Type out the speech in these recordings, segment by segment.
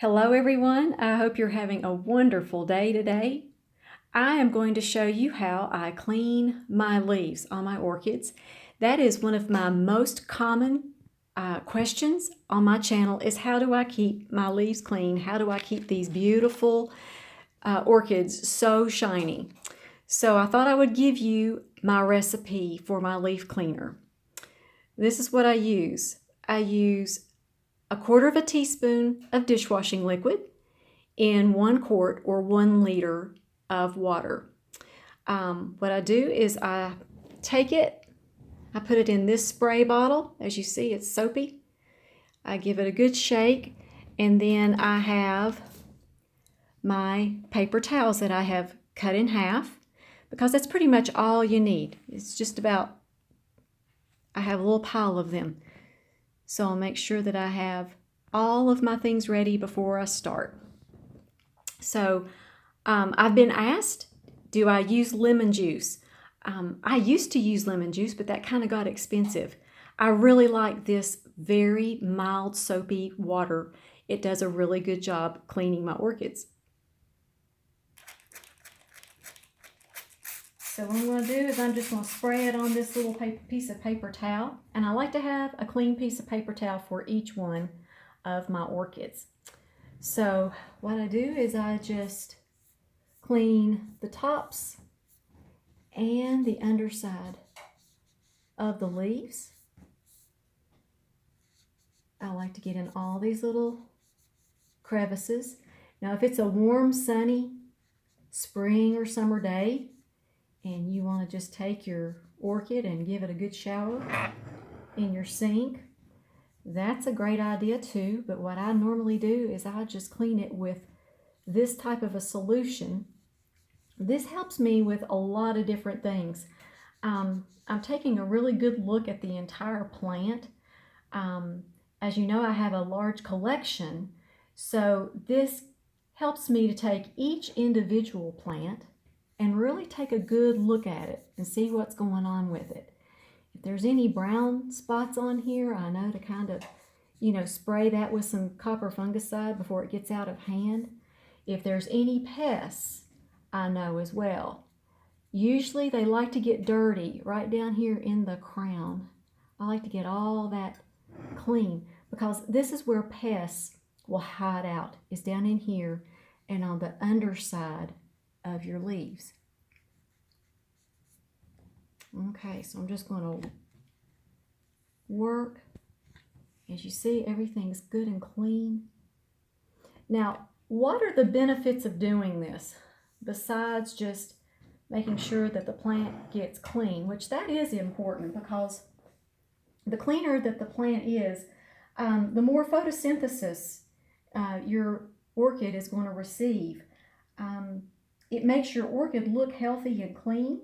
Hello everyone, I hope you're having a wonderful day today. I am going to show you how I clean my leaves on my orchids. That is one of my most common questions on my channel is how do I keep my leaves clean? How do I keep these beautiful orchids so shiny? So I thought I would give you my recipe for my leaf cleaner. This is what I use. I use a quarter of a teaspoon of dishwashing liquid in 1 quart or 1 liter of water. What I do is I take it, I put it in this spray bottle. As you see, it's soapy. I give it a good shake, and then I have my paper towels that I have cut in half because that's pretty much all you need. It's just about, I have a little pile of them. So I'll make sure that I have all of my things ready before I start. So I've been asked, do I use lemon juice? I used to use lemon juice, but that kind of got expensive. I really like this very mild soapy water. It does a really good job cleaning my orchids. So what I'm going to do is I'm just going to spray it on this little piece of paper towel. And I like to have a clean piece of paper towel for each one of my orchids. So what I do is I just clean the tops and the underside of the leaves. I like to get in all these little crevices. Now if it's a warm, sunny spring or summer day, and you want to just take your orchid and give it a good shower in your sink, that's a great idea too. But what I normally do is I just clean it with this type of a solution. This helps me with a lot of different things. I'm taking a really good look at the entire plant. As you know, I have a large collection, so this helps me to take each individual plant and really take a good look at it and see what's going on with it. If there's any brown spots on here, I know to kind of, spray that with some copper fungicide before it gets out of hand. If there's any pests, I know as well. Usually they like to get dirty right down here in the crown. I like to get all that clean because this is where pests will hide out, is down in here and on the underside of your leaves. Okay, so I'm just going to work. As you see, everything's good and clean. Now, what are the benefits of doing this besides just making sure that the plant gets clean, which that is important because the cleaner that the plant is, the more photosynthesis your orchid is going to receive. It makes your orchid look healthy and clean,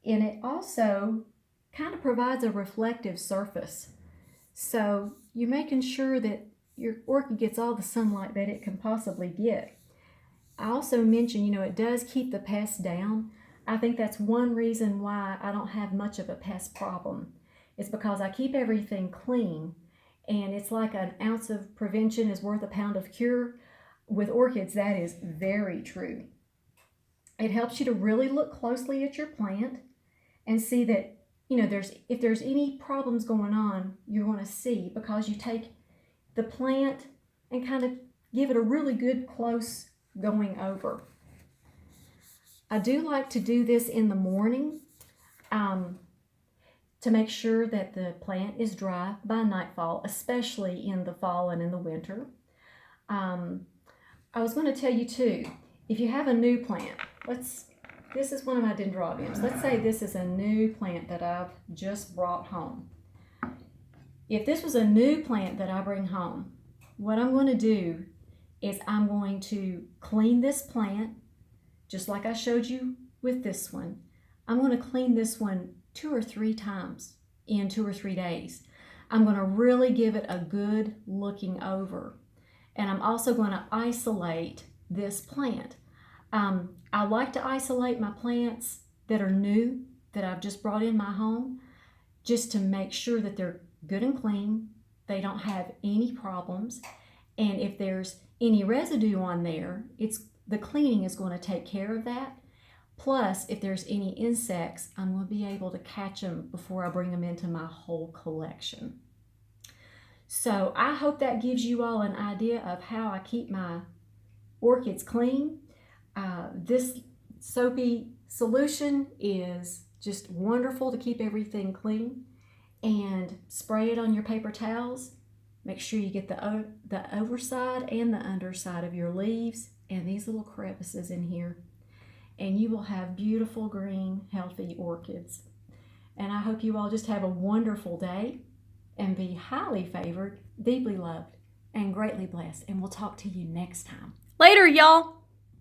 and it also kind of provides a reflective surface. So you're making sure that your orchid gets all the sunlight that it can possibly get. I also mentioned, it does keep the pests down. I think that's one reason why I don't have much of a pest problem. It's because I keep everything clean, and it's like an ounce of prevention is worth a pound of cure. With orchids, that is very true. It helps you to really look closely at your plant and see that, if there's any problems going on, you're going to see because you take the plant and kind of give it a really good close going over. I do like to do this in the morning to make sure that the plant is dry by nightfall, especially in the fall and in the winter. I was going to tell you too, if you have a new plant, this is one of my dendrobiums. Let's say this is a new plant that I've just brought home. If this was a new plant that I bring home, what I'm going to do is I'm going to clean this plant, just like I showed you with this one. I'm going to clean this one 2 or 3 times in 2 or 3 days. I'm going to really give it a good looking over. And I'm also going to isolate this plant. I like to isolate my plants that are new, that I've just brought in my home, just to make sure that they're good and clean, they don't have any problems, And if there's any residue on there, the cleaning is going to take care of that. Plus, if there's any insects, I'm going to be able to catch them before I bring them into my whole collection. So I hope that gives you all an idea of how I keep my orchids clean. This soapy solution is just wonderful to keep everything clean. And spray it on your paper towels. Make sure you get the overside and the underside of your leaves and these little crevices in here. And you will have beautiful green, healthy orchids. And I hope you all just have a wonderful day and be highly favored, deeply loved, and greatly blessed. And we'll talk to you next time. Later, y'all.